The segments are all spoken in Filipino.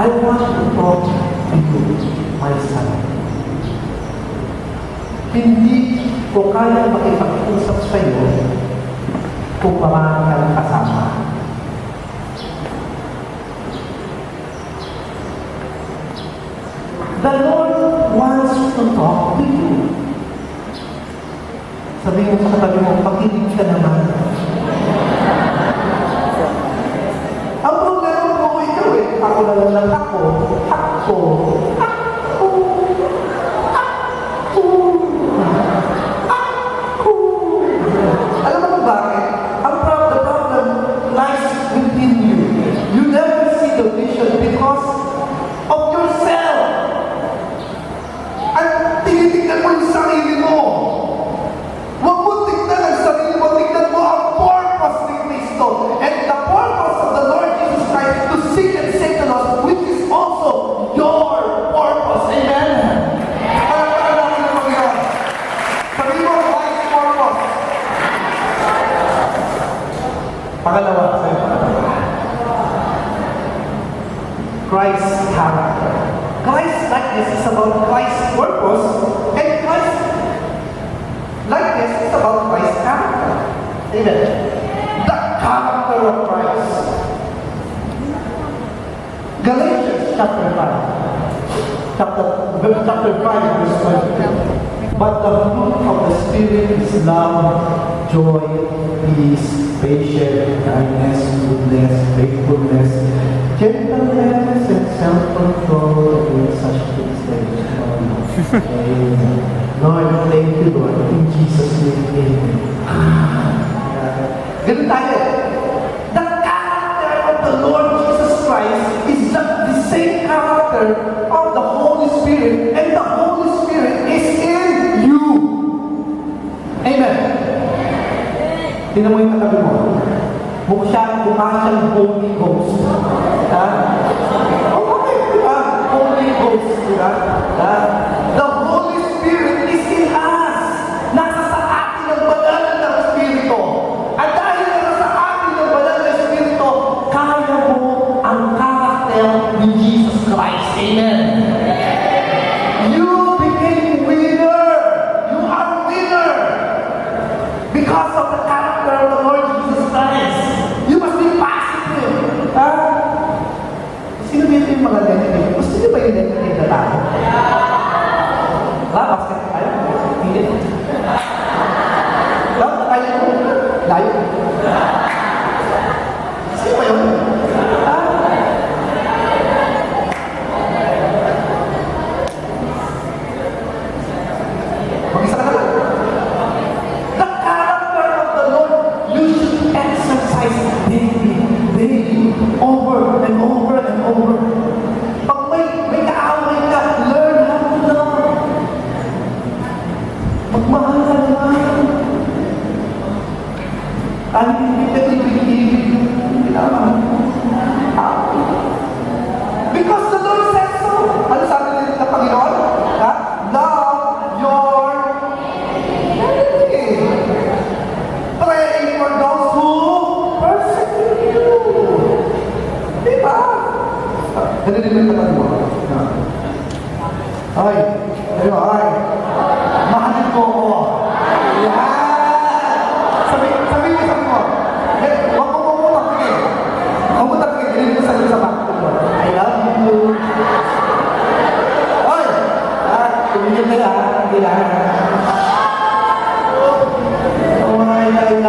I want to talk to you, my son. Hindi ko kaya makipag-usap sa iyo kung paano ka ng kasama. The Lord wants to talk to you. Sabi mo sa katabi mo, pakinig ka naman. Ang problema ko ikaw ako lang ako. Alam mo kung bakit? The problem lies within you. You never see the vision because of yourself. At tinitignan mo yung sarili mo. Huwag mo tignan ang sarili mo, tignan mo ang purpose ni Kristo. And the purpose of the Lord Jesus Christ is to seek and save the lost, which is also your purpose. Amen? Palagpakan natin ang Panginoon. Sabi mo, wise purpose. Pangalawa, sabi mo. Christ's character. Christ's likeness is about Christ's purpose, and Christ's likeness is about Christ's character. Amen. The character of Christ. Galatians chapter 5. Chapter 5, verse 22. But the fruit of the Spirit is love, joy, peace, patience, kindness, goodness, faithfulness, gentleness, and self-control. Against such things there is no law. Amen. Lord, thank you, Lord. In Jesus' name, amen. Ganun tayo. The character of the Lord Jesus Christ is the same character of the Holy Spirit, and the Holy Spirit is in you. Amen. Tingnan mo yung katabi mo. Mukha siyang Holy Ghost. Ha? Okay, diba? Holy Ghost. Diba? Ha? The Holy Spirit is in us. Nasa sa atin ang banal ng Espiritu. At dahil nasa sa atin ang banal ng Espiritu, kaya mo ang karakter ni Jesus Christ. Amen. You became winner. You are winner. Because of the character of the Lord Jesus Christ. You must be positive. Ha? Sino dito yung mga negative? Gusto niyo ba yung negative na tao? Wala, basket tayo. Hindi. Wala, tayo. Layo. Sino ba yun? Ha? Mag-isa ka na lang. The character of the Lord, you should exercise daily, over and over and over. Pag may kaaway ka, learn how to love. Magmahal ka naman. Kahit hindi ka ibig-ibig yung kailangan. Because the Lord says so. Ano sabi nila ng Panginoon? Ha? Love your enemy. Praying for those who persecute you. Diba? Ganun din yung katabi mo. Ay, mahalin ko ako. Yan! Sabi mo. Huwag mo magpigil. Huwag mo magpigil. Ganun mo sa bakit ko. I love you. Ay! Tumigil na yan. Hindi na. Oh, I love you.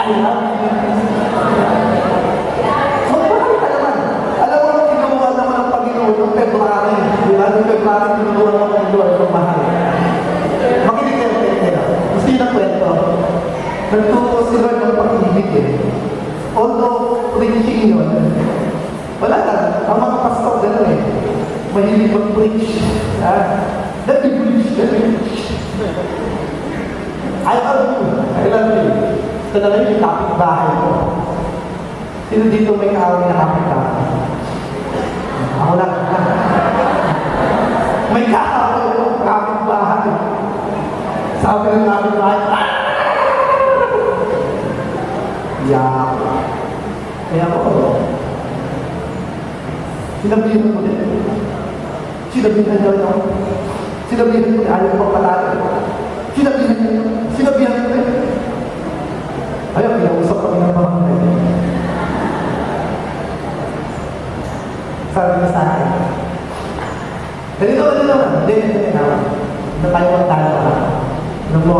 I love you. Magpapakita ka naman. Alam mo, kinuha naman ng Panginoon noong February. Di ba? Noong February, kinuha naman ng Lord ng mahal. Makinig kayo. Gusto yun ang kwento. Nagtuto si Lord ng pag-ibig Although, preaching yun, wala na. Ang mga pastor gano'n mahilig mag-preach. Let me preach. I love you. Ito na lang yung kapit-bahay ko. Sino dito may kaaway na kapit-bahay? Ako lang. May kaaway ko kapit-bahay. Sabi ng kapit-bahay, yeah. Kaya ako, sinabihan ko din. Sinabihan niya ako. Sinabihan ko din, ayaw ko patalo. Sinabihan ko din. Ayaw, pinausap kami ng mga ngayon. Sabi niya sa akin, ganito naman, hindi naman. Na tayo magtalo ka. Ano mo,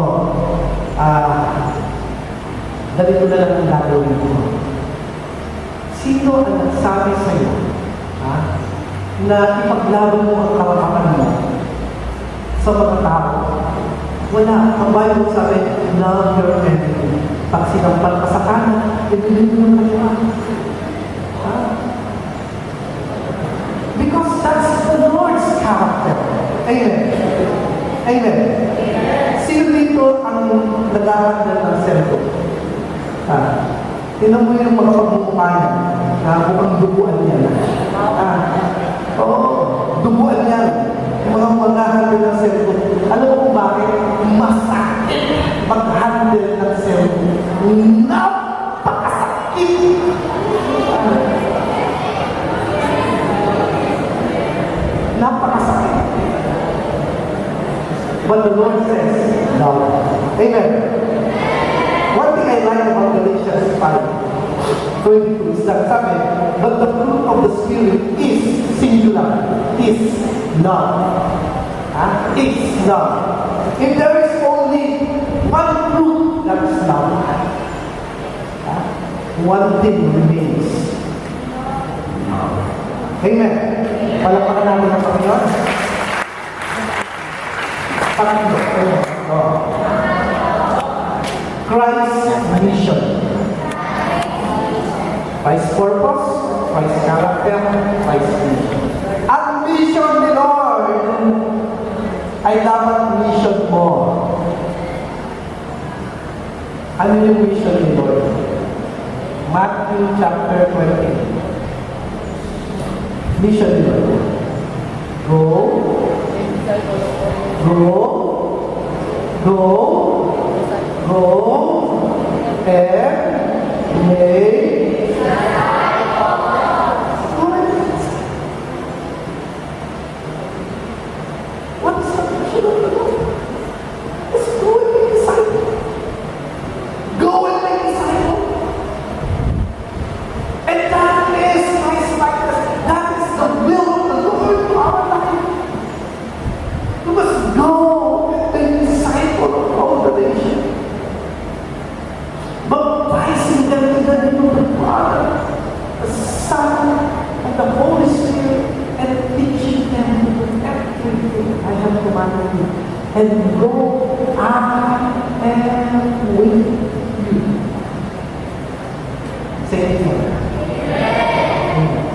ganito na lang ang gagawin mo. Sino ang nagsabi sa'yo, na ipaglaban mo ang karapatan mo sa mga tao? Wala. Ang Bible sabi, love your enemy. Pag sinampal ka sa kanan, ibigin mo ng kaliwa. Because that's the Lord's character. Amen. Amen. Sino dito ang nag-ahandal ng cellphone? Tinan mo yung mga pagmumukhayan. Mukhang duguan yan. Duguan yan. Yung mga mag-ahandal ng cellphone. Alam mo kung bakit? Masakit mag-handle ng cellphone. Napakasakit! Napakasakit. But the Lord says, no. Amen. One thing I like about Galatians 5:22 is that sabi, but the fruit of the Spirit is singular, is love. Is love. If there is only one fruit, that is love. One thing remains. Amen. Palakpakan natin ang Panginoon. Christ's mission. Christ's purpose, Christ's character, Christ's mission. Ang mission ni Lord ay dapat mission mo. Ano yung mission ni Lord? Matthew chapter 20. Mission ni Lord. Go, and make what is the mission of the Lord? It's go and make disciples. Go and make disciples. And that is Christ's likeness. That is the will of the Lord for our life. You must go and make disciples of all the nations. Baptizing them in the name of the Father, the Son, and the Holy Spirit, and teaching them everything I have commanded you. And go, I am with you. Say it again. Amen.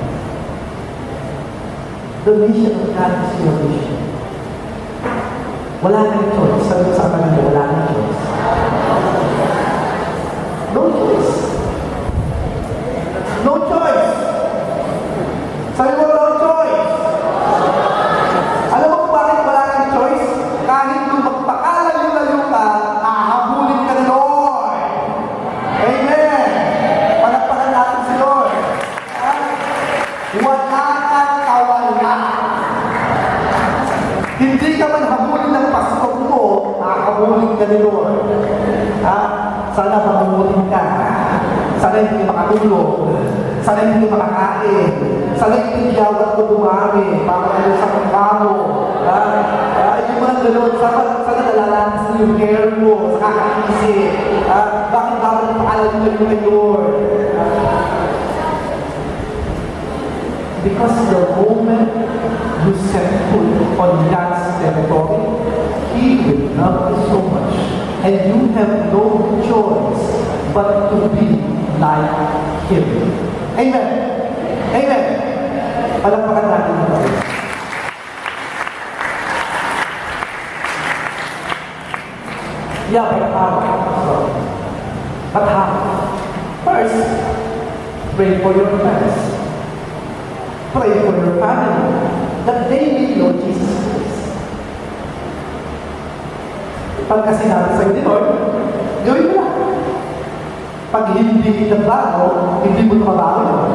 The mission of God is your mission. Wala kang choice. Sabi ko sa kanila, wala kang choice. No choice. No choice. Sabi mo, no choice. Alam mo kung bakit wala kang choice? Kahit kung magpakalayo-layo ka, hahabulin ka ng Lord. Amen. Palakpakan natin si Lord. Wala kang kawala. Hindi ka man habulin ng pastor mo, hahabulin ka ni Lord. Sana mamutin ka. Sana hindi makatulog. Sana hindi makakain. Sana hindi yawat mo dumami. Para sa kamo. Yung mga gano'n, sana nalalakas mo yung hair mo. Sa kakaisip. Bakit paalam mo yung Lord? Because the moment you set foot on God's territory, He will love you so much. And you have no choice but to be like Him. Amen. Amen. Palakpakan natin ito. Yeah, but how? First, pray for your friends. Pray for your family that they may know Jesus Christ. Pagka sinabi sa'yo ni Lord, gawin mo lang. Pag hindi ka bago, hindi mo trabaho yun.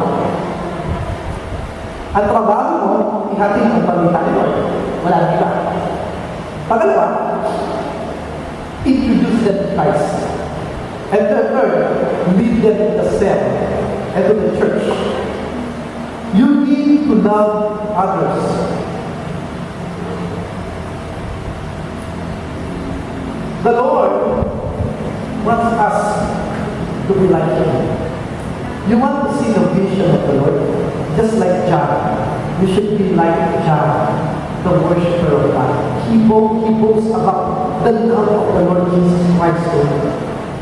Ang trabaho mo, ihatid ang balita nito. Wala nang iba. Pangalawa, introduce them to Christ. And the third, lead them to the cell and to the church. You need to love others. The Lord wants us to be like Him. You want to see the vision of the Lord? Just like John. You should be like John, the worshiper of God. He boasts about the love of the Lord Jesus Christ.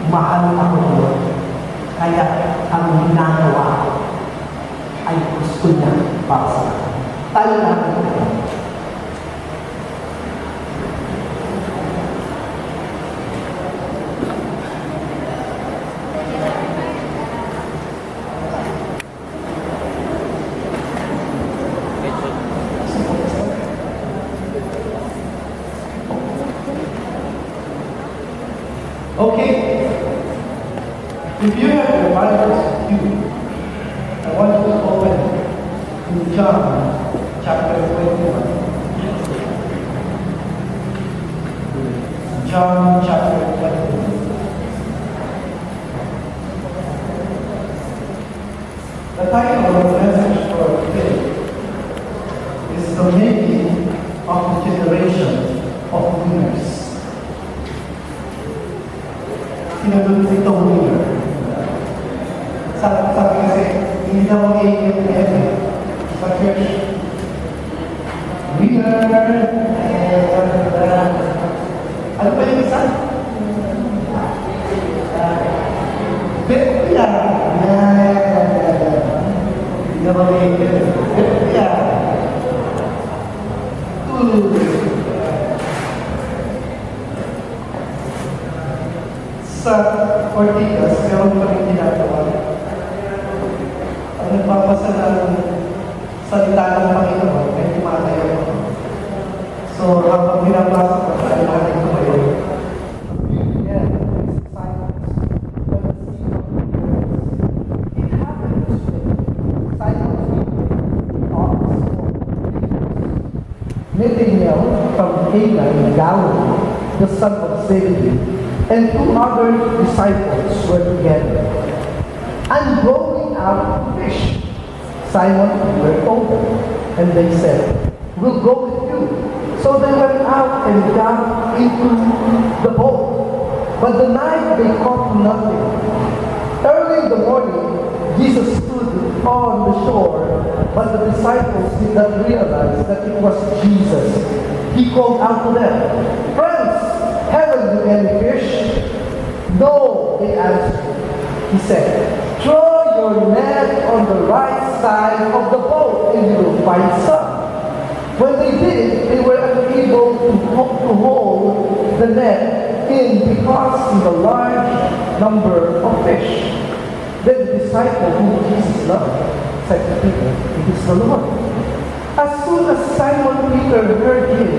Mahal ako Lord. Kaya ang ginagawa ko ay gusto niya para sa akin. Tayo natin ito. Okay. If you have your Bibles with you, I want you to open to John chapter 21. John chapter 21. The title of the message for today is The Making of the Generation of Winners. Sinagot itong winner. Sabi kasi, hindi na mag-iingat sa church. Winner! Ano ba yung isa? Betya! Hindi na mag-iingat. Betya! Sa Ortigas, meron kami ginagawa. Ang nagpapasa ng salita ng Panginoon ay tumatayo. So, habang binabasa ko, ay natin tumayo. It happens with Nathanael from Cana in Galilee, the son of Zebedee, and two other disciples were together. And going out to fish, Simon and Peter told them, and they said, "We'll go with you." So they went out and got into the boat. But the night they caught nothing. Early in the morning, Jesus stood on the shore, but the disciples did not realize that it was Jesus. He called out to them, "Friends, haven't you any fish?" "No," they answered. He said, "Throw your net on the right side of the boat and you will find some." When they did, they were unable to hold the net in because of the large number of fish. Then the disciple whom Jesus loved said to Peter, "It is the Lord." As soon as Simon Peter heard him,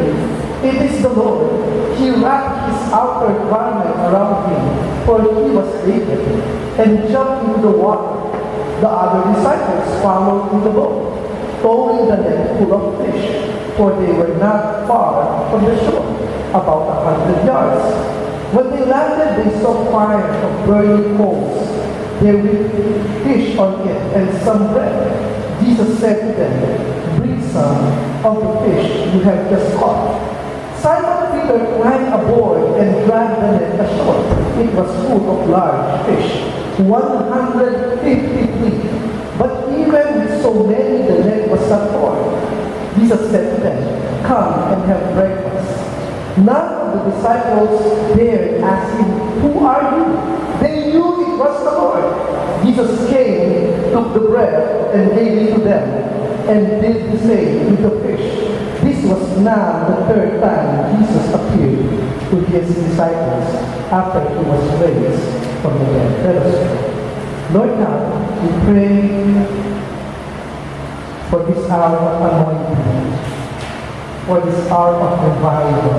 "It is the Lord," he wrapped his outer garment around him, for he was naked, and jumped into the water. The other disciples followed in the boat, towing the net full of fish, for they were not far from the shore, about 100 yards. When they landed, they saw fire of burning coals. There were fish on it and some bread. Jesus said to them, "Bring some of the fish you have just caught." Simon Peter climbed aboard and dragged the net ashore. It was full of large fish, 153. But even with so many, the net was not torn. Jesus said to them, "Come and have breakfast." None of the disciples dared ask him, "Who are you?" They knew it was the Lord. Jesus came, took the bread, and gave it to them, and did the same with the fish. This was now the third time Jesus appeared to his disciples after he was raised from the dead. Let us pray. Lord God, we pray for this hour of anointing, for this hour of revival,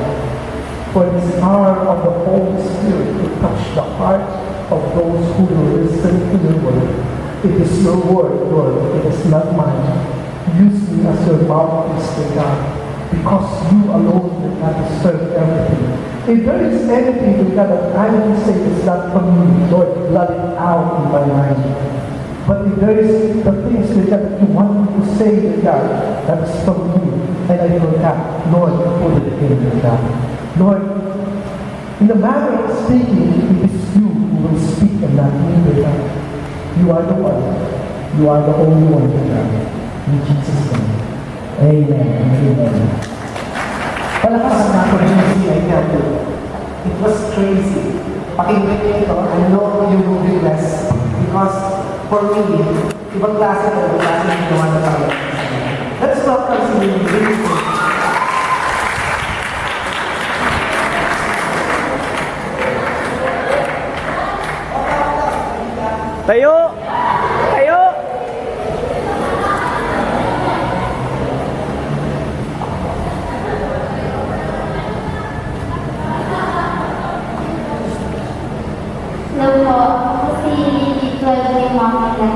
for this hour of the Holy Spirit to touch the heart of those who will receive listen to your word. It is your word, Lord. It is not mine. Use me as your mouthpiece, Lord God, because you alone, Lord God, deserve everything. If there is anything, Lord God, that I will say is not from you, Lord, blot it out in my mind. But if there is the things, Lord God, that you want me to say, Lord God, that is from you, and I know that, Lord, put it in, Lord God. Lord, in the matter of speaking, it is you who will speak and not me, Lord God. You are the one. You are the only one, Lord God. In Jesus' name. Amen. Amen. Palakasan natin si I tell you. It was crazy. Pakinggan niyo ito, I know you will be blessed. Because for me, ibang klase na ginawa na tayo. Let's welcome si Lily. Tayo! Tayo! Hello po, ako si Lily, 12 years Mamilan.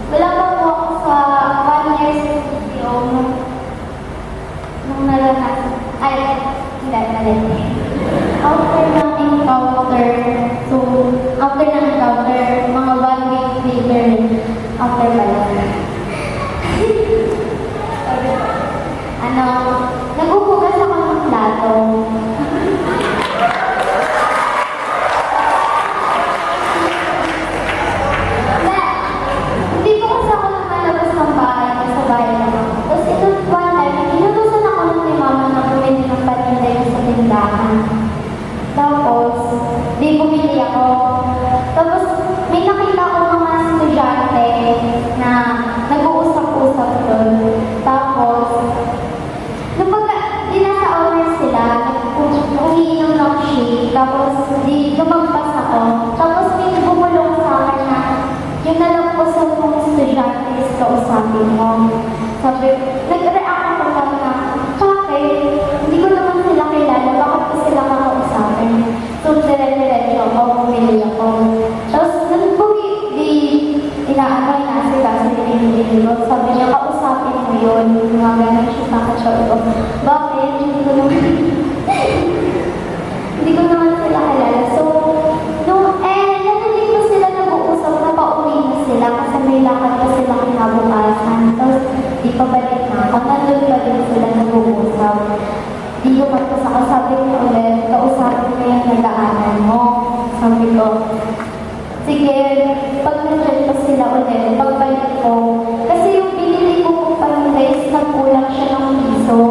Wala pa po ako sa 1 year sa CPO nung naranasan. Ay, hindi. After ng encounter, mga 1 week later, after pala. Naghuhugas ako ng plato. Hindi ko kasi ako lumalabas ng bahay, sa bahay lang. Tapos ito, one time, inutusan ako ng ni mama na bumili ng paninda yung sa tindahan. Tapos, di bumili ako. Tapos, may nakita ko mga estudyante na nag-uusap-usap doon. Tapos, nung dinasa hours sila, umiinom ng shake, tapos lumagpas ako. Tapos, may bumulong sa akin na yung nalagpasan mong estudyante is kausapin mo. Sabi, nag-react ako lang na, bakit? Hindi ko naman sila kilala, bakit ko sila kakausapin? So, dire-diretso ako, bumili ako. Tapos, inaanay na sila sa pinili-pinili. Sabi niya, kausapin mo yun. Mga ganun siya sa kasyol ko. Bakit? Hindi ko naman sila kilala. So, narinig ko sila nag-uusap na pauwi na sila kasi may lakad pa sila kinabukasan. Tapos, di pa balik na ako. Nandun pa din sila nag-uusap. Di ko matapos ako. Sabi niya ulit, kausapin mo yung nagaanan mo. Sabi ko, sige, pag nandiyan pa sila ulit, pagbalik ko. Kasi yung binili ko kung pandays, nagkulang siya ng piso.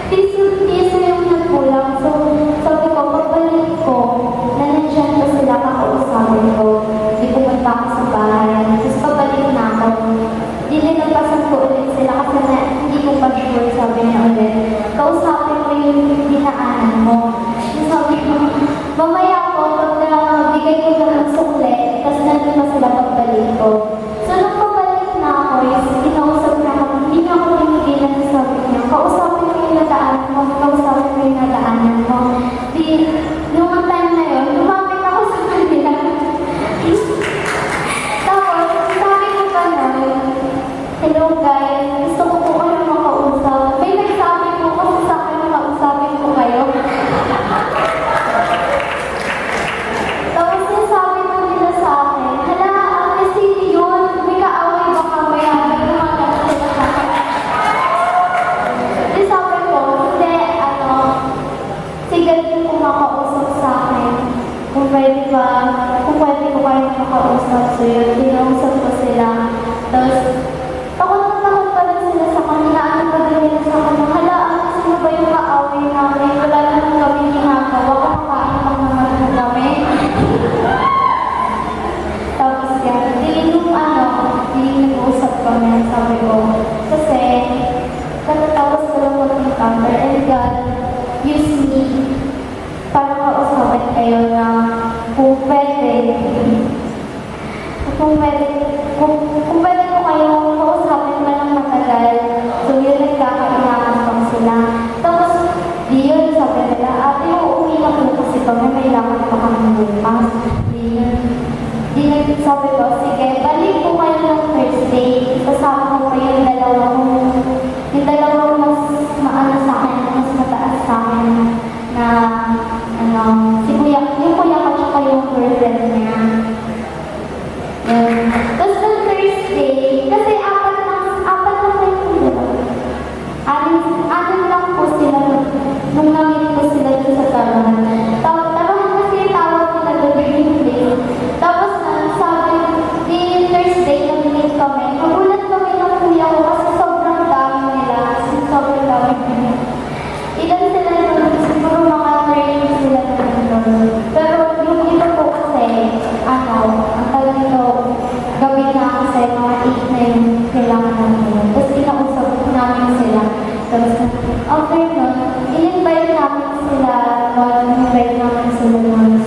Piso yung nagkulang. So, sabi ko, pagbalik ko, na nandiyan pa sila kakausapin ko. Di pumunta ako sa bahay. Tapos pabalik na ako. Dinilagpasan ko ulit sila kasi na hindi ko pa sure, sabi niya ulit. Kausapin mo yung dinaanan mo. Sabi ko, mamaya ako, bigay ko na ng sukle, tapos nandun na sila pagbalik ko. So, nung pabalik na ako, kinausap na ako, hindi na ako pinigilan na sabi niya, kausapin mo yung nadaanan mo, kausapin mo yung nadaanan mo. Nung time na yun, lumapit ako sa kanila. Tapos, sabi ko pa nun, hello guys, gusto ko po kayo makausap. May nagsabi po kasi sa akin na kausapin ko kayo. Kung pwede ko kayo makausap. So yun, kinausap ko sila. Tapos, takot pa rin sila sa kanila. Ano pa rin nila sa kanila? Hala, sino ba yung kaaway namin? Wala naman kami ginagawa. Kumakain lang naman kami. Tapos yan, hindi nag-uusap kami. Sabi ko, kasi, katatawas ko lang mag-encounter and God used me para kausapin kayo na kung pwede ko kayong kausapin man ng matagal, so yun nagkakainahan pang sila. Tapos, di yun, sabi nila, ate, uuwi na po kasi kami, may lakad pa kami bukas. Di yun. yung kuya ko tsaka yung girlfriend niya. Yun. Tapos nung Thursday, kasi apat lang kayo sila. Anim lang po sila nung namit ko sila dun sa taruhan. Taruhan kasi yung tawag nila doon yung day. Tapos sabi, di Thursday, nag-meet kami. Nagulat kami ng kuya ko kasi sobrang dami nila. Sobrang dami nila. Ilan sila doon? Siguro mga 30 sila doon. Pero yung iba po kasi, ang tawag nito, gabi na kasi mga 8 na yung kailangan nila. Tapos kinausap namin sila. Tapos after nun, in-invite namin sila in-invite namin sila nun.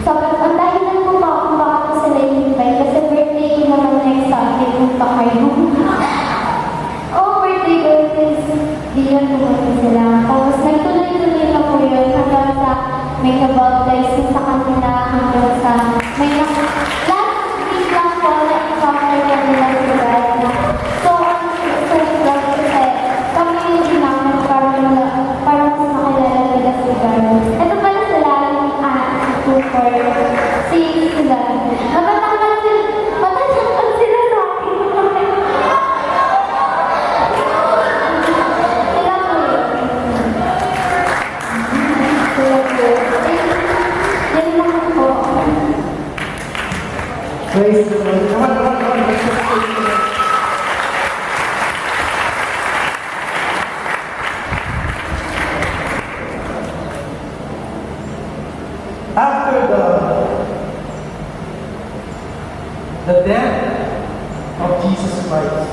Sabi, ang dahilan ko ba kung bakit ko sila in-invite? Kasi birthday ko naman next Sunday, punta kayo. Birthday ko is diyan pumunta sila. Tapos nagtuloy-tuloy na po yun hanggang sa may nabaptize ko sa kanila hanggang sa may last week lang po na encounter ko nila sila. So, lang kasi kami yung ginamit para mas makilala nila sila. Ito pala sila yung super si sila. Matatanggal sila sa akin. Praise the Lord. Come on. Let's just praise the Lord. After the death of Jesus Christ,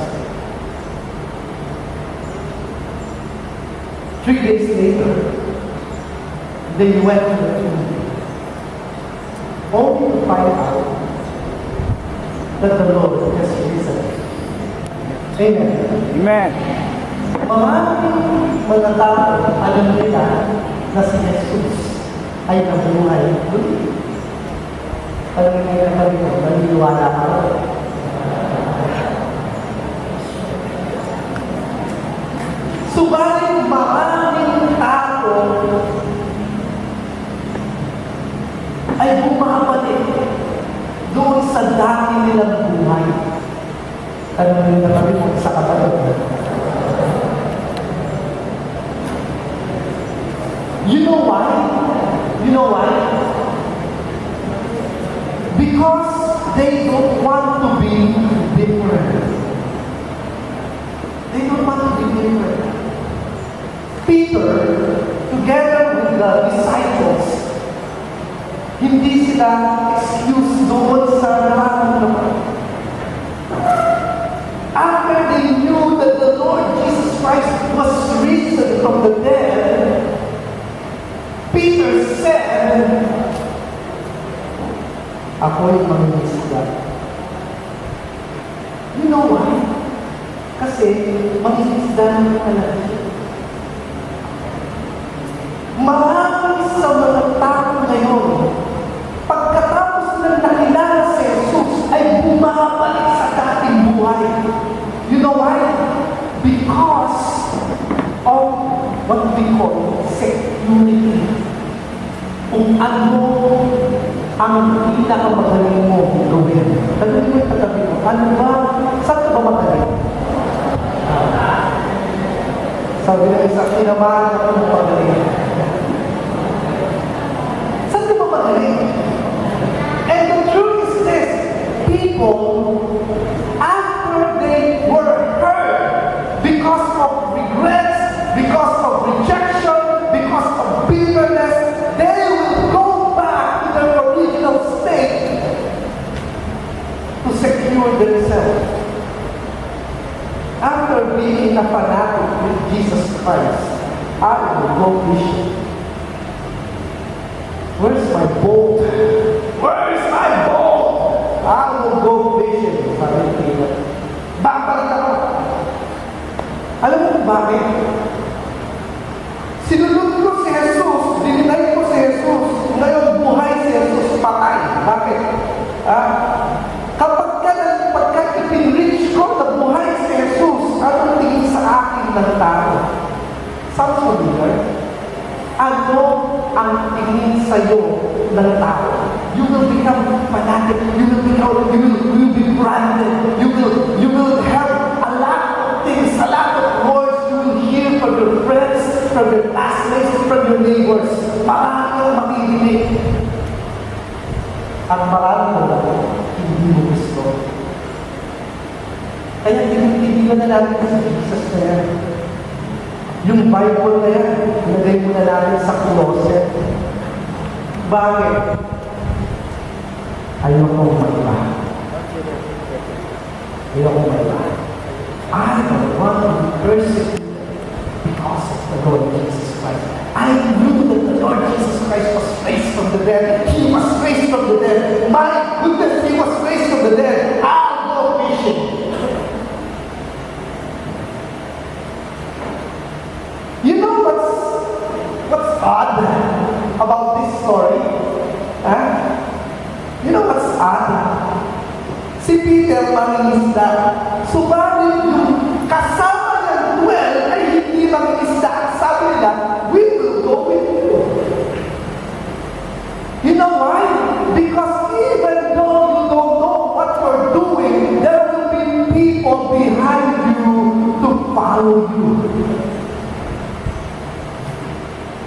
3 days later, they went to the tomb, only to find out that the Lord has risen. Amen. Amen. Maraming mga tao alam nila na si Jesus ay nabuhay muli. Alam niyo na kami kung naniniwala ka. Subalit maraming tao ay bumabalik doon sa dati nilang buhay. Alam niyo na kami kung sa kapatid. You know why? Because they don't want to be different. They don't want to be different. Peter, together with the disciples, hindi sila excuse doon sa nararamdaman. After they knew that the Lord Jesus Christ was risen from the dead, Peter said, ako'y mangingisda. You know why? Kasi mangingisda ng kalagi. Marami sa mga tao ngayon, pagkatapos ng nakilala si Jesus, ay bumabalik sa dating buhay. You know why? Because of what we call security. Kung ano ang pinakamagaling mo gawin. Tanong mo yung katabi mo, ano ba? Saan ka ba magaling? Sabi na isang tinamaan ako ng pagaling. Saan ka ba magaling? And the truth is this, people, after they were hurt because of regrets, because of rejection, because of bitterness, they will go back to their original state to secure themselves. After being a fanatic with Jesus Christ, I will go fishing. Where's my boat? Where's my boat? I will go fishing. Sabi ni Peter. Babalik ako. Alam mo kung bakit? Sinunod ko si Jesus, dinilay ko si Jesus, ngayon buhay si Jesus, patay. Bakit? Pagka ipinreach ko na buhay si Jesus, anong tingin sa akin ng tao? Sounds familiar? Ano ang tingin tingin sa'yo ng tao. You will become fanatic. You will be branded. You will have a lot of things, a lot of words you will hear from your friends, from your classmates, from your neighbors. Marami kang makikinig. At marami mo, hindi mo gusto. Kaya tinigilan na natin sa Jesus na yan. Yung Bible na yan, ilagay mo na natin sa closet. Bakit? Ayokong maiba. Ayokong maiba. I don't want to be persecuted because of the Lord Jesus Christ. I knew that the Lord Jesus Christ was raised from the dead. He was raised from the dead. My goodness, He was raised from the dead. I'll go fishing. You know what's odd about this story? Huh? You know what's odd? Si Peter mangingisda. Subalit yung kasama ng 12 ay hindi mangingisda. Sabi nila, we will go with you. You know why? Because even though you don't know what you're doing, there will be people behind you to follow you.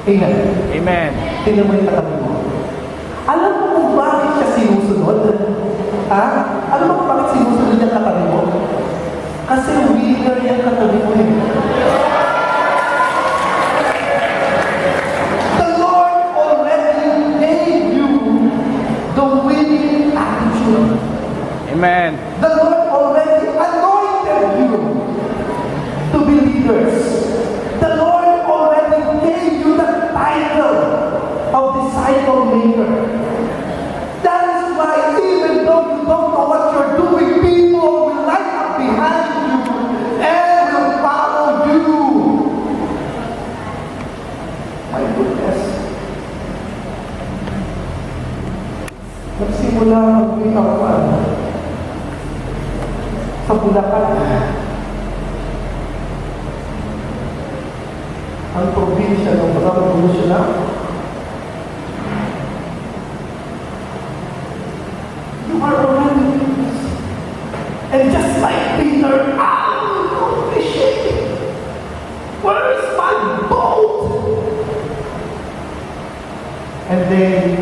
Amen. Amen. Tingnan mo yung katabi mo. Alam mo kung bakit siya sinusunod? Ha? Alam mo kung bakit sinusunod yung katabi mo? Kasi winner yung katabi mo eh. The Lord already gave you the winning attitude. Amen. The Lord already anointed you to be leaders. The Lord already gave you the title of disciple maker. That is why even though you don't know what you're doing, people will line up behind you and will follow you. My goodness. Nagsimula mag-win ako sa Bulacan. Ang probinsya ng mga revolusyonal. You are already leaders. And just like Peter, I will go fishing. Where's my boat? And they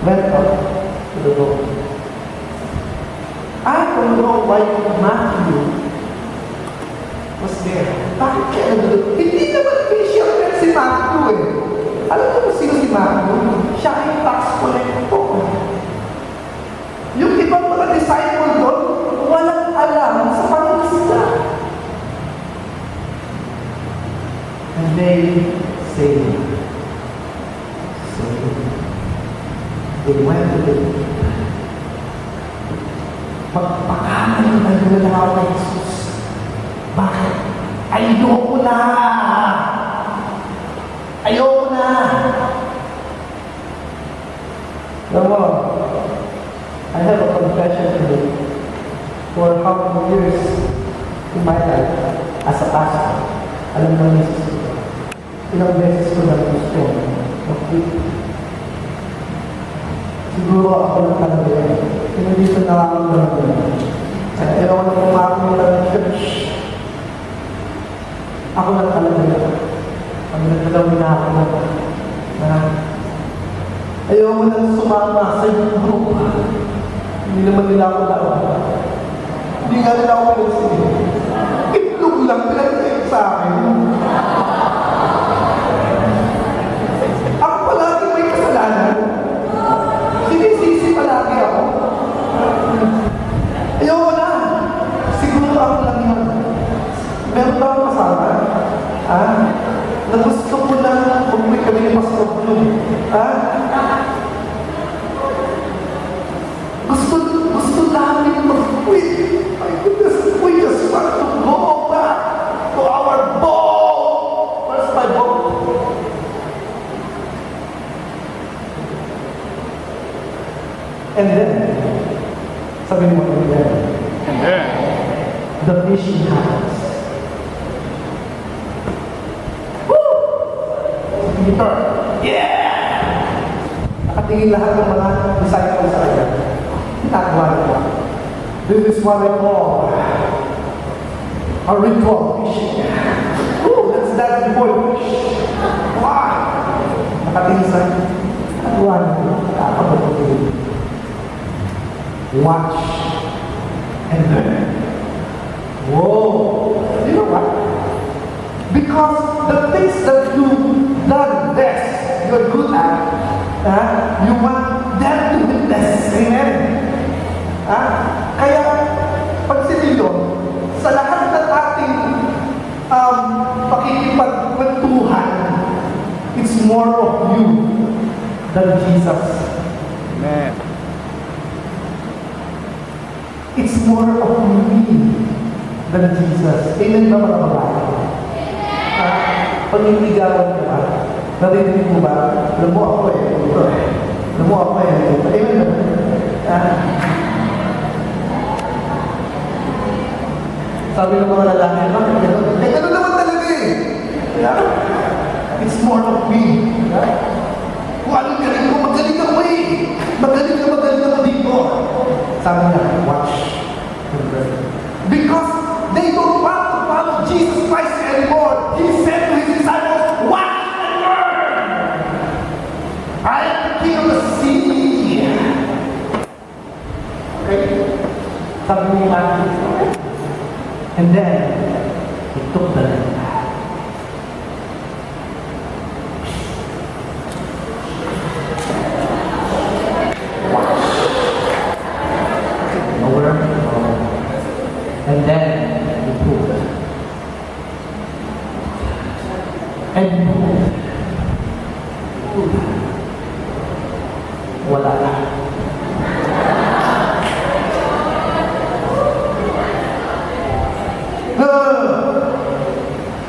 went up to the boat. I don't know why Matthew was there. Bakit kaya nandun? Hindi naman fisherman si Matthew eh. Alam mo kung sino si Matthew? Siya ay tax collector. Yung ibang mga disciple doon, walang alam sa pangisda. And they say, so they went to the magpakain na yung nalawa kay Jesus. Bakit? Ayoko na! Ayoko na! Nawa, I have a confession to do. For how many years in my life as a pastor, alam mo ni Jesus, ilang beses ko na gusto mag-quit. Siguro ako lang talaga yan. Hindi ko nakakamdaman ko na. At ayaw na pumakita ng church. Ako lang talaga yan. Pag nagdadawin na ako na ayaw mo nang sumama sa iyong group. Hindi naman nila ako lawan. Hindi nga nila ako pinagsigil. Itlog lang pinagsigil sa akin. Ako palagi may kasalanan. Sinisisi palagi ako. Ayoko na. Siguro ako lang yun. Meron ba akong kasama? Na gusto ko na mag-uwi kami ni Pastor Blue. Gusto namin mag-quit. My goodness, we just want to go back to our boat. Where's my boat? And then, sabi mo again, the fishing happens. Woo! Peter, yeah! tingin lahat ng mga disciples sa kanya. Ginagawa niya. This is what I call a ritual fishing. Ooh, that's that before fish. Wow! Nakatingin sa ginagawa niya. Nakakapagpapagpapagpapagpapag. Watch and learn. Whoa! You know what? Because the things that you've done best, you're good at, you want them to witness. Amen? Kaya, pansinin nyo, sa lahat ng ating pakikipagkwentuhan, it's more of you than Jesus. Amen. It's more of me than Jesus. Amen ba mga babae? Pangindigawan ka ba? Narinig mo ba? Alam mo ako eh. Ito. Alam mo ako eh. Amen ba? Sabi ng mga lalaki, bakit gano'n? Eh, gano'n naman talaga eh. It's more of me. Kung anong galing ko, magaling ako eh. Magaling ako dito. Sabi niya, watch and learn. Because they don't want to follow Jesus Christ anymore. He said to his disciples, watch and learn. I am the king of the sea. Okay? Sabi niya, and then, he took the land. And then, he put. And put. Wala na.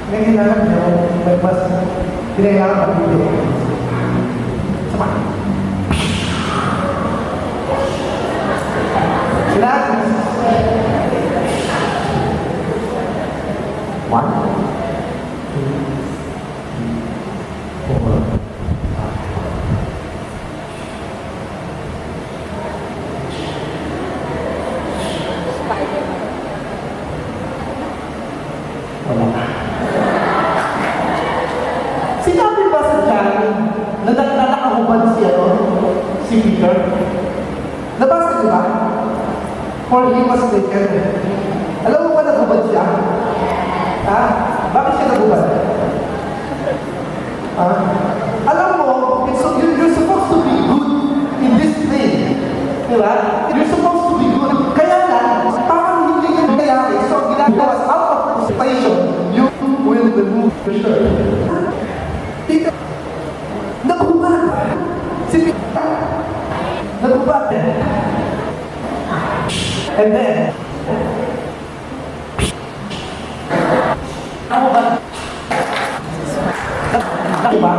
May kailangan niyo, may mas kailangan pag-ibig. Sama. Kailangan. One, two, three, four, wala na. Sinabi ba sa John na nakahubad si Peter? Nabasa niyo ba? For he was taken. Alam mo ba nahubad siya? Bakit siya nahubad? Alam mo, you're supposed to be good in this thing. Diba? You're supposed to be good. Kaya lang, parang hindi ka nangyayari. So, ginagawa out of frustration, you will remove the shirt. Peter, nahubad. Si Peter, nahubad. And then, ako ba? Ako ba?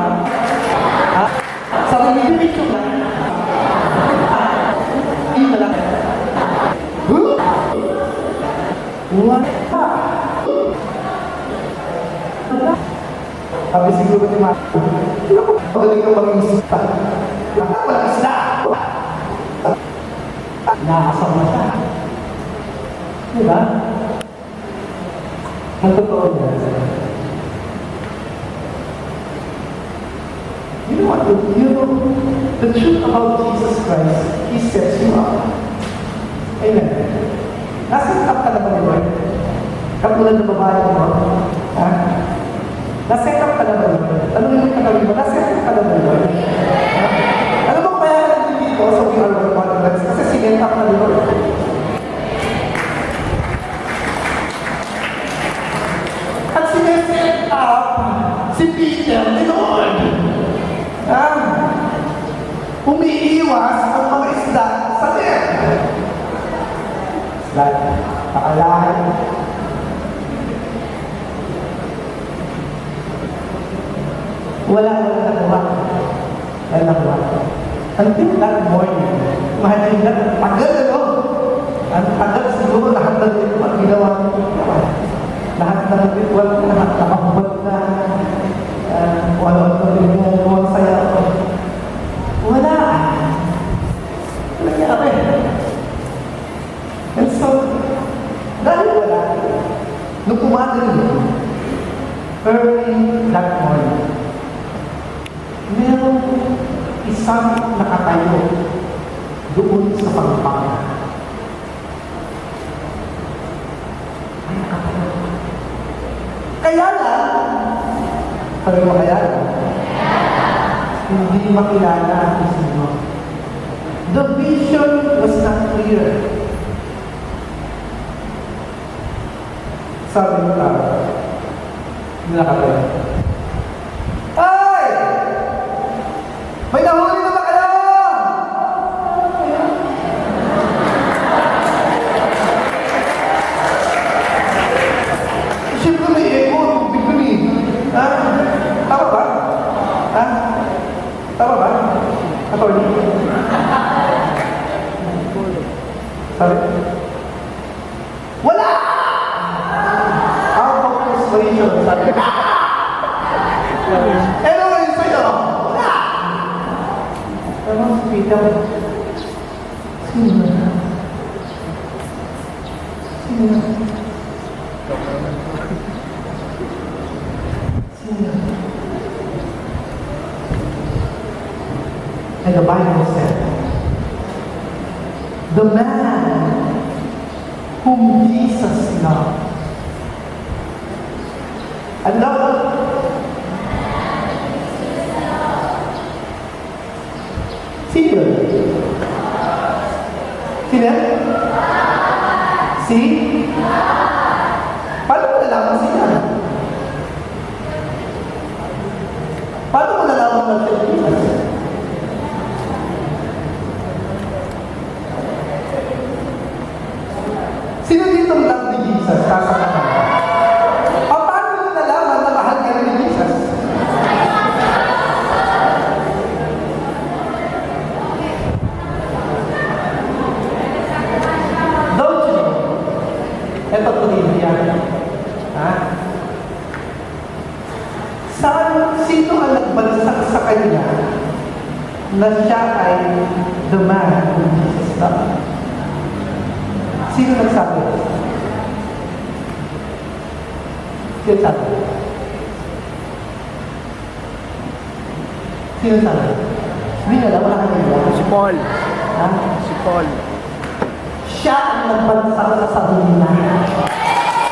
Sa pag-ibig ko lang. Hindi na lang. Wala. Sabi siguro ni Mark, magaling kang mag-isita. Walang isda. Nakasama siya. Diba? Ang totoo niya. You know what? The truth about Jesus Christ, He sets you up. Amen. Nasa up ka na ba ni Lord? Katulad ng babae mo? Nasa up ka na ba ni Lord? Tanungin mo ka mo, nasa up ka na ba ni Lord? Alam mo kaya natin dito sa We Are One Conference kasi sinend up na ni Lord. At sineset up si Peter ni Lord. Umiiwas ang mga isda sa net. Isda, paalahan. Wala nagawa. Until that morning, imagine that, tagal ano? Ang tagal siguro lahat ng ritual ginawa ng lahat ng ritual, lahat nakahubad na wala-wala na rin yung saya. Wala. umaga early that morning, merong isang nakatayo doon sa pagpapala. Ay, nakatayo. Kaya lang, sabi mo kaya lang, hindi makilala ang sino. The vision was not clear. Sabi mo ka, nakatayo. Ay! May nahuli na ba kayo? Siyempre may echo, big dun eh. Ha? Tama ba? Ha? Tama ba? Attorney? Sabi? Wala! Out of persuasion, sabi. Anyway, sa'yo, wala! Pero si Peter, sino na? Sino na? And the Bible said, the man whom Jesus loved. And love. Sino yun? Sino yun? Si? Paano mo nalaman siya? Paano mo nalaman na siya Jesus? Sino dito ang love ni Jesus? Kasama ka. Paano mo nalaman na mahal ka ni Jesus? Don't you know? Ito tuloy yan. Ha? Sino ang nagbalsak sa kanya na siya ay the man whom Jesus loved? Sino nagsabi? Sino sabi? Sino sabi? Hindi nga lang, wala ka nila. Si Paul. Ha? Si Paul. Siya ang nagbansak sa sarili niya.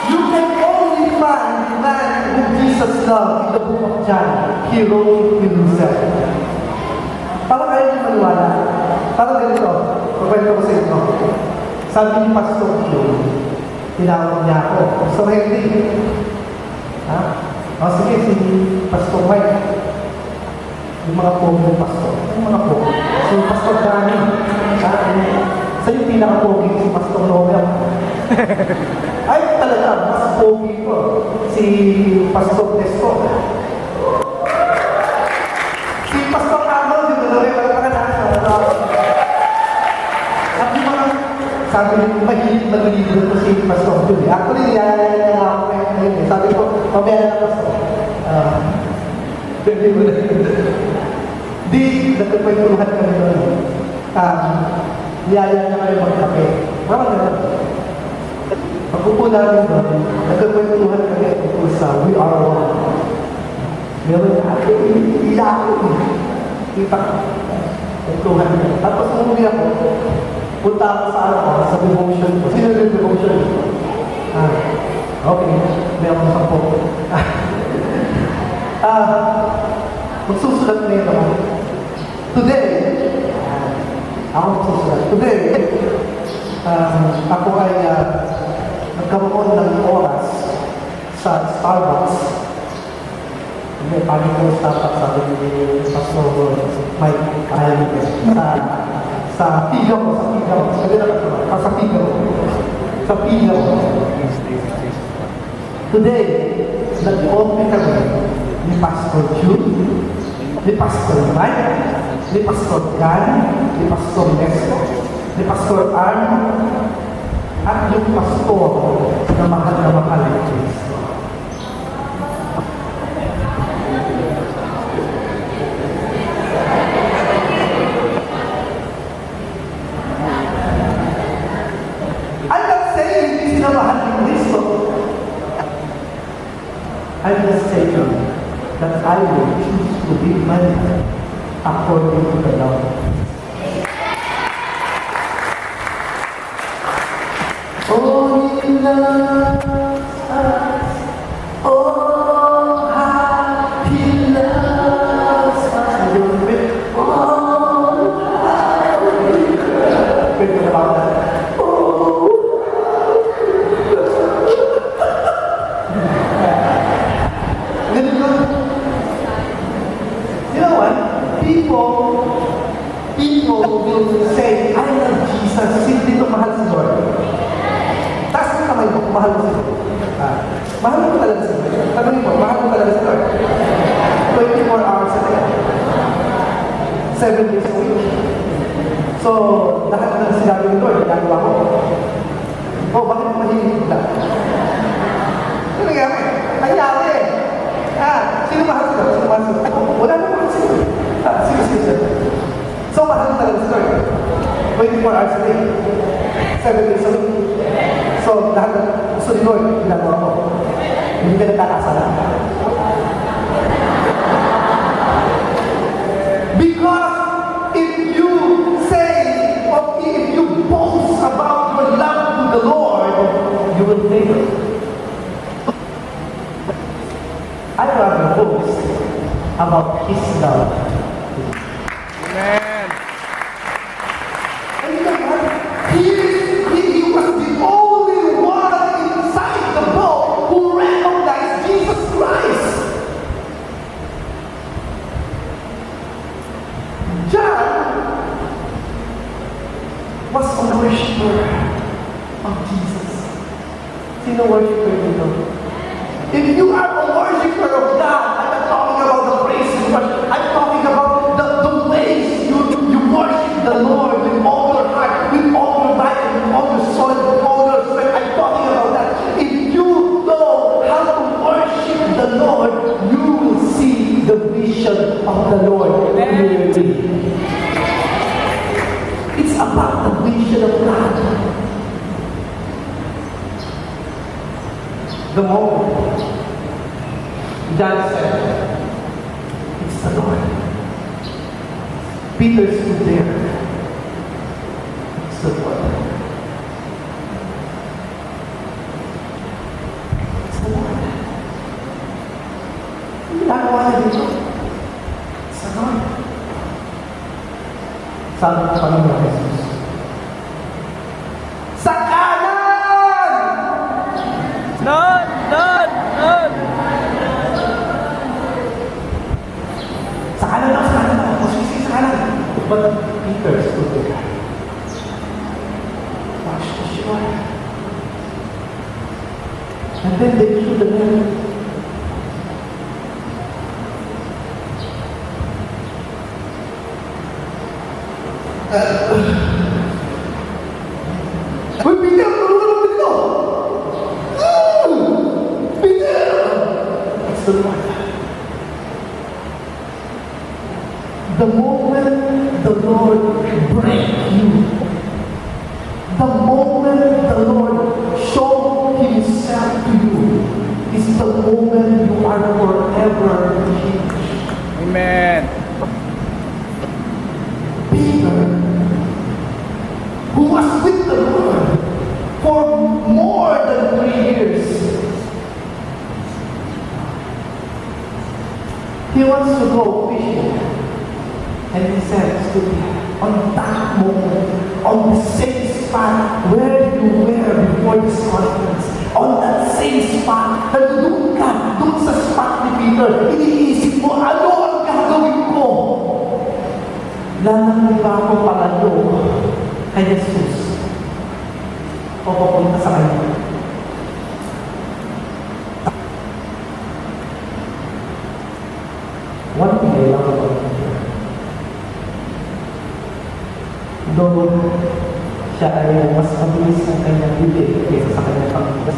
You can only find the man whom Jesus loved in the book of John. He wrote it himself. Para kayo yung maniwala. Para ganito, pagkwento ko sa inyo. Sabi ni Pastor Joe, tinawag niya ako. Gusto mo hindi? Ha? O sige, si Pastor Mike. Yung mga pogi ng pastor. Yung mga pogi. Si Pastor Danny. Ha? Sa yung pinaka-pogi si Pastor Noel. Ay, talaga, mas pogi ko. Si Pastor Tesco. Si Pastor Arnold, dito na rin. At yung mga sabi niyo, mahilig mag-libro ko si Pastor Julie. Actually, nilalala niya ako ngayon. Sabi ko, mamaya na Pastor. Hindi mo na yun. Di, nagkapagpuruhan kami doon. Niyaya niya kayo magkape. Parang gano'n. Pagpupo namin doon, nagkapagpuruhan kami tungkol sa We Are One. Meron na ako, ila ako. Kita ko. Nagpuruhan niya. Tapos umuwi ako, punta ako sa ano, sa devotion ko. Sino yung devotion? Okay. Meron sa po. Magsusulat na yun ako. Today, ako magsusulat. Today, ako ay nagkaroon ng oras sa Starbucks. Hindi, pagi ko Starbucks, sabi ni Pastor Mike Kahalipe. Sa Figaro. Sa Figaro. Today, nag-open kami ni Pastor Jude, ni Pastor Mike, ni Pastor Gan, ni Pastor Nesco, ni Pastor Arno, at yung pastor na mahal ni Kristo. I'm not saying hindi sila mahal ni Kristo. according to the law. Oh, he loves us. Oh, how he loves us. A little bit. Oh, how he loves us. Think about that. Oh. You know what? People will say, I love Jesus, simply to mahal si Lord. Taas mo kamay mo, mahal mo si Lord. Mahal mo talaga si Lord. Tanongin mo, mahal mo talaga si Lord. 24 hours a day. 7 days a week. So, lahat ng sinabi ni Lord, ginagawa ko. Oh, bakit mo mahilig na? Ano nangyari? Nangyari eh. Sino mahal si Lord? Sino mahal si Lord? Wala na mahal si Lord. Sino. So, mahal mo talaga si Lord. 24 hours a day. 7 days a week. So, lahat ng gusto ni Lord, ginagawa ko. Hindi ka nagkakasala. Because if you say, or if you boast about your love to the Lord, you will fail. I'd rather boast about His love. Amen. And you know what? He was the only one inside the boat who recognized Jesus Christ. John was a worshiper of Jesus. Sino worshiper dito? If you are a worshiper of God, I'm not talking about the praises, but I'm talking about the ways you worship the Lord with all your heart, with all your might, with all your soul, with all your strength. I'm talking about that. If you know how to worship the Lord, you will see the vision of the Lord clearly. It's about the vision of God. The moment John said, it's the Lord. Peter stood there. It's the Lord. It's the Lord. Hindi nagawa niya dito. It's the Lord. Sabi ng Panginoon Jesus, sa kanan! Lord! Sa kanan lang. Masisi sa kanan. But Peter stood there. Watch the shore. And then they threw the net. Uy, Peter! Tulungan mo dito! Peter! It's the Lord. The moment the Lord breaks you, the moment the Lord shows Himself to you, is the moment you are forever changed. Amen. Peter, who was with the Lord for more than 3 years, he wants to go fishing. And he said, on that moment, on the same spot where you were before this conference, on that same spot, nandun ka, dun sa spot ni Peter, iniisip mo, ano ang gagawin ko? Lalangin ba ako palayo kay Jesus? O papunta sa kanya? One thing I love about Peter, doon siya ay mas mabilis ng kanyang bibig kaysa sa kanyang panggigas.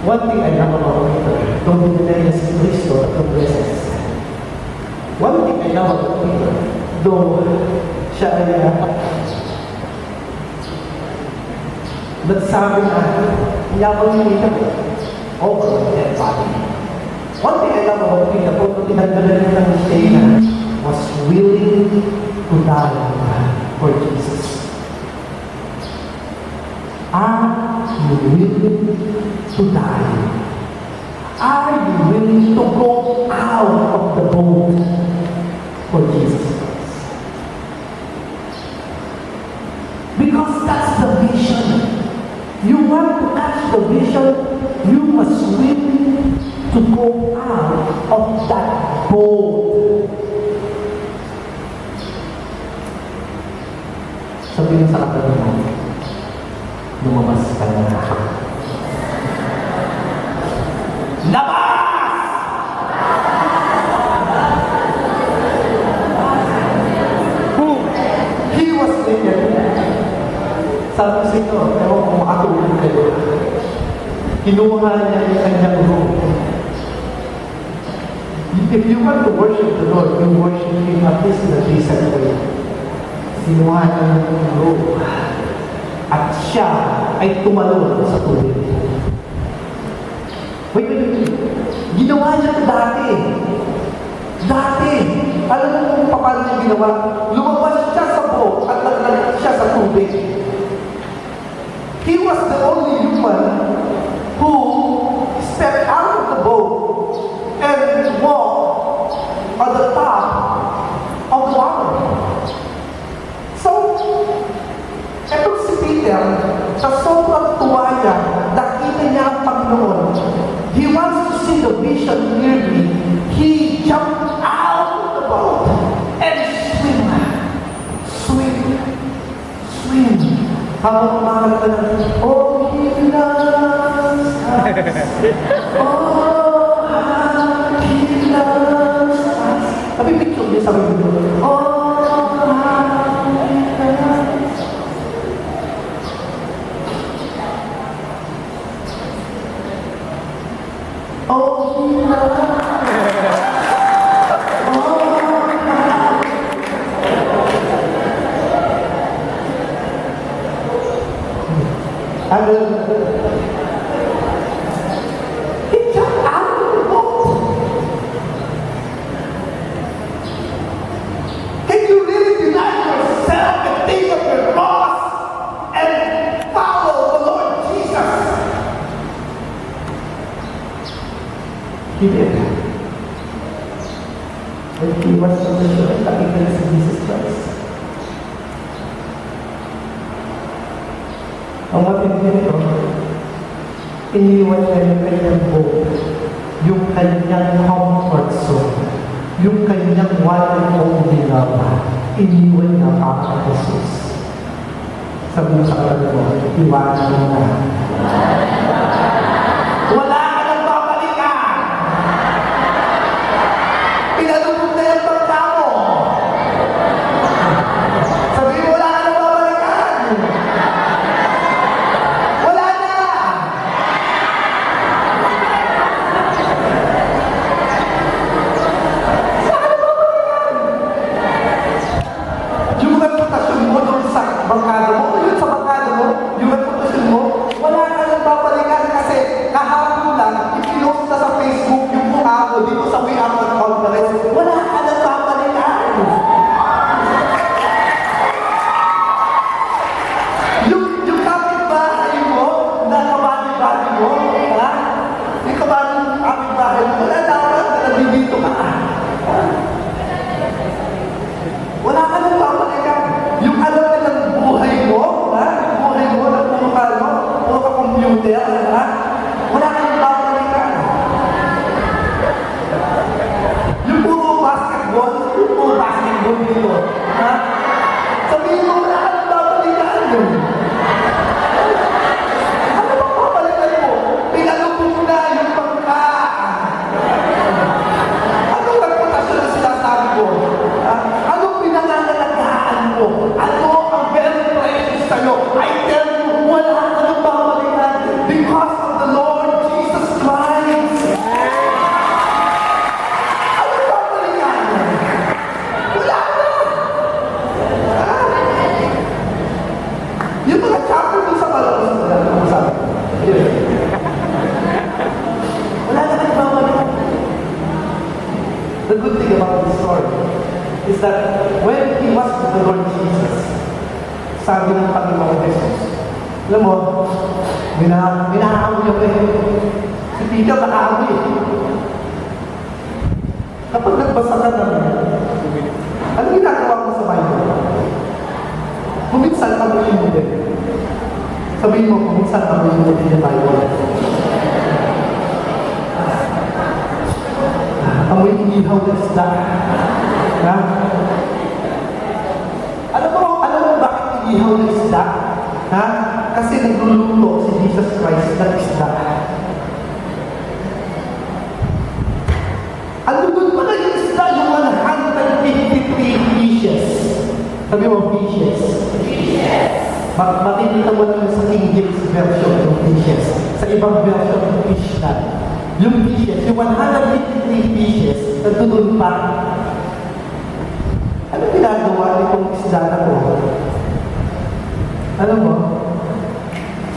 One thing I love about Peter, doon dinay niya si Kristo at progresses. One thing I love about Peter, doon siya ay nagsabi na, yabang niya over the dead body. One thing I love about Peter, kung tinagdagan niya ng stay was willing to die for Jesus. Are you willing to die? Are you willing to go out of the boat for Jesus? Because that's the vision. You want to catch the vision, you must willing to go out of that boat. Sabihin sa katabi mo, lumabas ka na. Labas! He was naked. Sabi sa inyo, ewan kung makatulog kayo. Kinuha niya yung kanyang robe. If you want to worship the Lord, you worship Him at least in a decent way. Kinuha niya yung robe. At siya ay tumalon sa tubig. Wait. Ginawa niya ito dati. Dati. Alam mo kung paano niya ginawa? Lumabas siya sa boat at naglag siya sa tubig. He was the only human who stepped out of the boat and walked on the top of the water. So, etong si Peter, sa sobrang tuwa niya, nakita niya ang Panginoon. He wants to see the vision clearly. He jumped out of the boat and swim. Habang umakal ka na, oh, He loves us. Oh, how He loves us. Sabi picture niya, sabi picture. Oh, how He loves us. Oh, He loves us. He jumped out of the boat. Can you really deny yourself and take up your cross and follow the Lord Jesus? He did. When he was on the shore, nakita niya si Jesus Christ. Ang matindi nito, iniwan niya yung kanyang boat, yung kanyang comfort zone, yung kanyang one and only love, iniwan niya para kay Jesus. Sabi mo sa katabi mo, iwanan mo na. Wala ka nang babalikan! Pinalubog na yung pagka mo! Sabi mo, wala ka nang babalikan! Bangkado mo, yun sa bangkado mo, yung reputasyon mo, that when he was with the Lord Jesus, sabi ng Panginoon Jesus, alam mo, minahawi ako eh. Si Peter nakahawi eh. Kapag nagbasa ka naman, ano ginagawa mo sa Bible? Kuminsan ka mo yung din. Sabihin mo, kuminsan ka mo yung din yung Bible. Amoy inihaw na isda. Ha? Alam mo bakit inihaw na isda? Ha? Kasi nagluluto si Jesus Christ ng isda. Ano doon pala yung isda? Yung 153 fishes. Sabi mo, fishes. Fishes. Makikita mo naman sa King James version yung fishes. Sa ibang version yung fish na. Yung fishes, yung 153 fishes, nandun pa. Ano ginagawa nitong isda na to? Alam mo,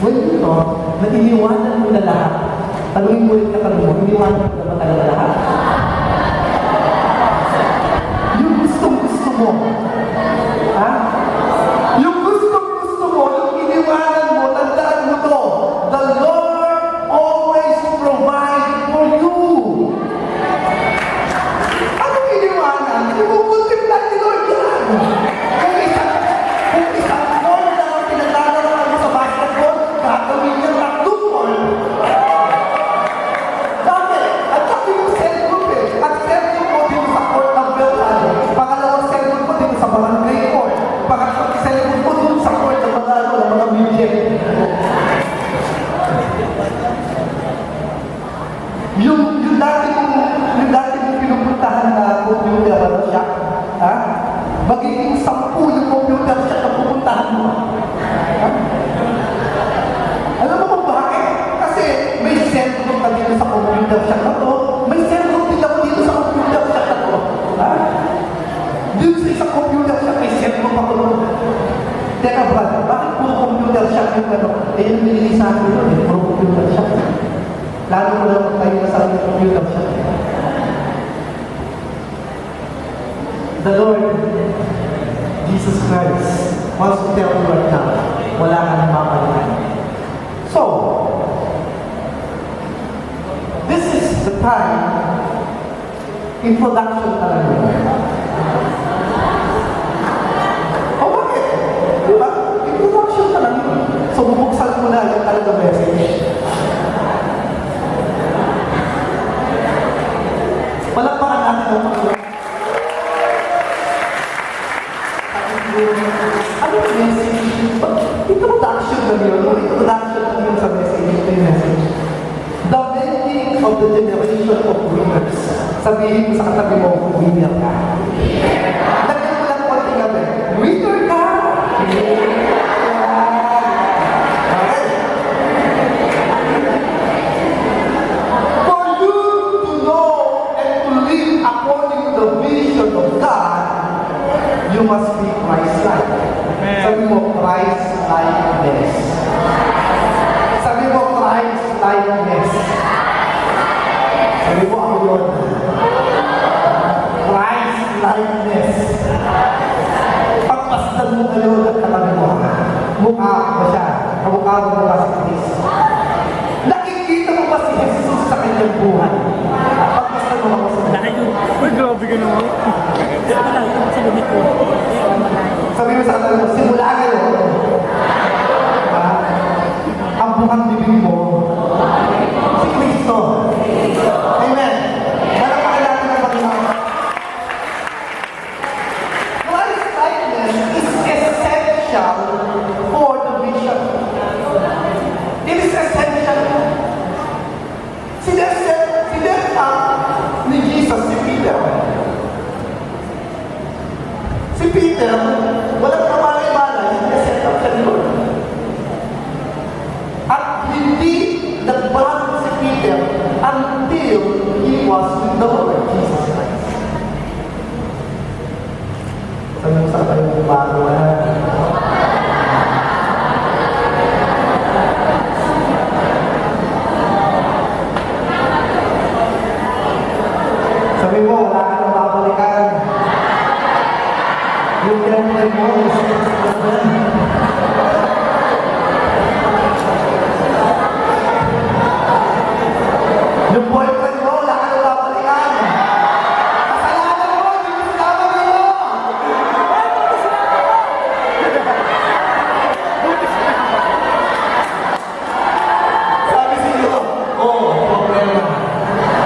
when ito, nag-iniwanan mo na lahat. Tanungin mo ulit na tanong mo, iniwanan mo na ba talaga lahat? Yung gustong-gusto mo. Ha? Yung gustong-gusto mo, yung iniwanan mo, tandaan mo to. The Lord always provide for you. Anong iniwanan? Ibubuntiplan ni Lord yan. Kung isang ball na ang pinaglalarawan mo sa basketball, gagawin niya tatlong ball. Bakit? At sabi mo cell group eh. At cell group mo dito sa court ng Belfast. Pangalawang cell group mo dito sa barangay court. Pangatlong cell group mo dito sa court ng mga museum. Yung dati mong pinupuntahan na computer, ano siya? Ha? Magiging 10 yung computer siya na pupuntahan mo. Ha? Alam mo kung bakit? Kasi may cellphone ka dito sa computer siya na to. May cellphone din ako dito sa computer siya na to. Ha? Dito sa isang computer siya, may cellphone pa ko. Teka brother, bakit puro computer siya yung ano? Eh yung nililisan ko yun, puro computer siya. Lalo mo lang tayo na sa computer siya. The Lord, Jesus Christ, wants to tell you right now, wala ka nang mapalitan. So, this is the time, introduction talaga. O bakit? Diba? Introduction talaga. So, bubuksan mo na yung talaga message. Palakpakan natin ang mga ano yung message? Introduction na yun. Introduction na yun sa message. May message. The mending of the generation of winners. Sabihin mo sa katabi mo, winner ka. Lagyan mo lang konti gabi. Winner ka! For you to know and to live according to the vision of God, you must be Christ-like. Sabi mo, Christ-likeness. Sabi mo, Christ-likeness. Sabi mo, ako yun. Christ-likeness. Pagpasdan mo ngayon at katabi mo, mukha ba siya? Kamukha mo ba si Cristo? Nakikita mo ba si Jesus sa kanyang buhay? Pagpasdan mo ako sa kanyang buhay. Uy, grabe ka naman. Sabi mo sa kanila mo, simula ngayon, ang bukang bibig mo, si Kristo. Amen. Malakakan natin ang Panginoon. Christ-likeness is essential for the vision. It is essential. Sinesa ni Jesus si Peter. Si Peter, walang kamalay-malay, sineset up siya ni Lord. At hindi nagbago si Peter until he was with the Lord Jesus Christ. Sabi mo sa kayong bago na. Sabi mo, wala ka nang babalikan. Yung girlfriend mo, yung boyfriend mo, wala ka nang babalikan. Kasalanan mo, hindi mo sinama kayo. Sabi sa iyo, oo, problema.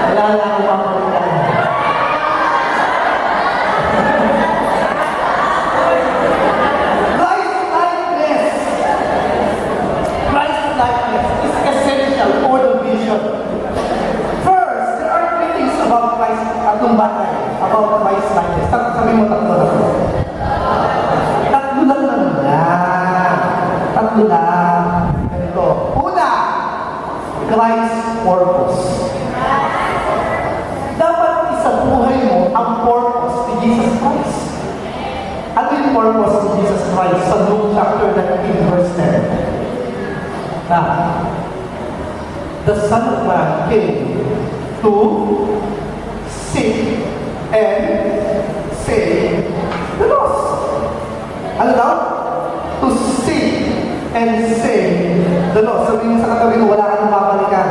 Wala na akong babalikan. Christ-likeness. Christ-likeness is essential for the vision. First, there are three things about Christ, tatlong bagay about Christ-likeness. Sabi mo tatlo na. Tatlo lang naman yan. Tatlo lang. Ganito. Una, Christ's purpose. Dapat isabuhay mo ang purpose ni Jesus Christ. Ano yung purpose ni Jesus Christ sa Luke chapter 19 verse 10? The Son of Man came to seek and save the lost. Ano daw? To seek and save the lost. Sabi mo sa katabi mo, wala ka nang babalikan.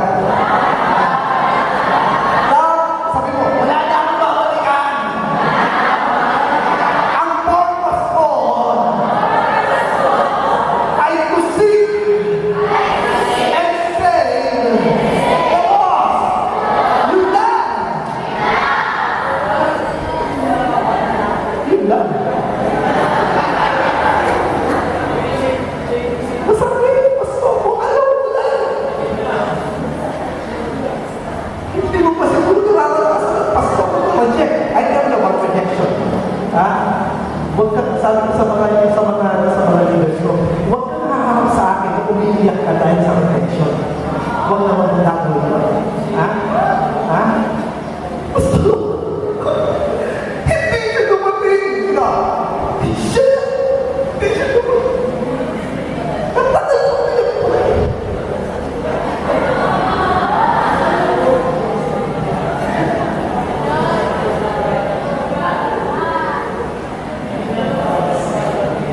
Sabi mo, wala na akong babalikan. Ang purpose ko ay to seek and save the lost. Yun lang. Yun lang. Masabi, pasto ko, alam mo lang. Hindi mo pa siguro nararamdaman sa pasto ko. Project. I don't know about projection. Ha? Huwag ka, sabi ko sa mga leaders ko, huwag ka nakaharap sa akin na umiiyak ka dahil sa projection. Huwag naman na gagawin mo. Ha? Ha? Pasto, hindi ka dumating ka. Hindi siya dumating. Ang tagal ko pinagpapalay.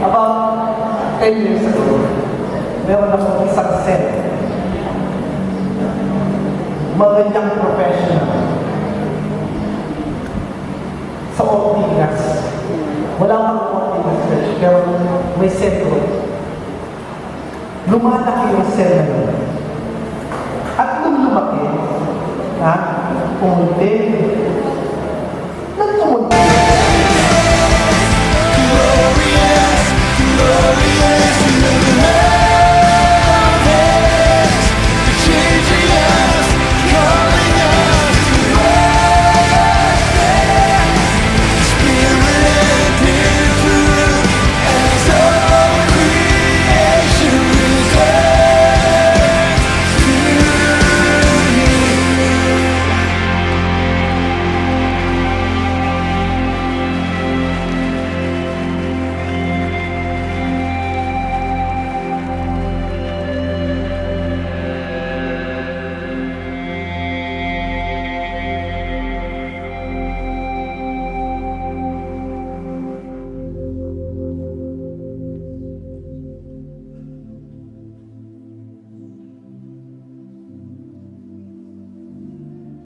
About 10 years ago, meron akong isang set. Magandang professional. Sa Ortigas. Wala pang Ortigas Church, pero may sentro. Lumalaki yung set na yun. At nung lumaki, pumunti,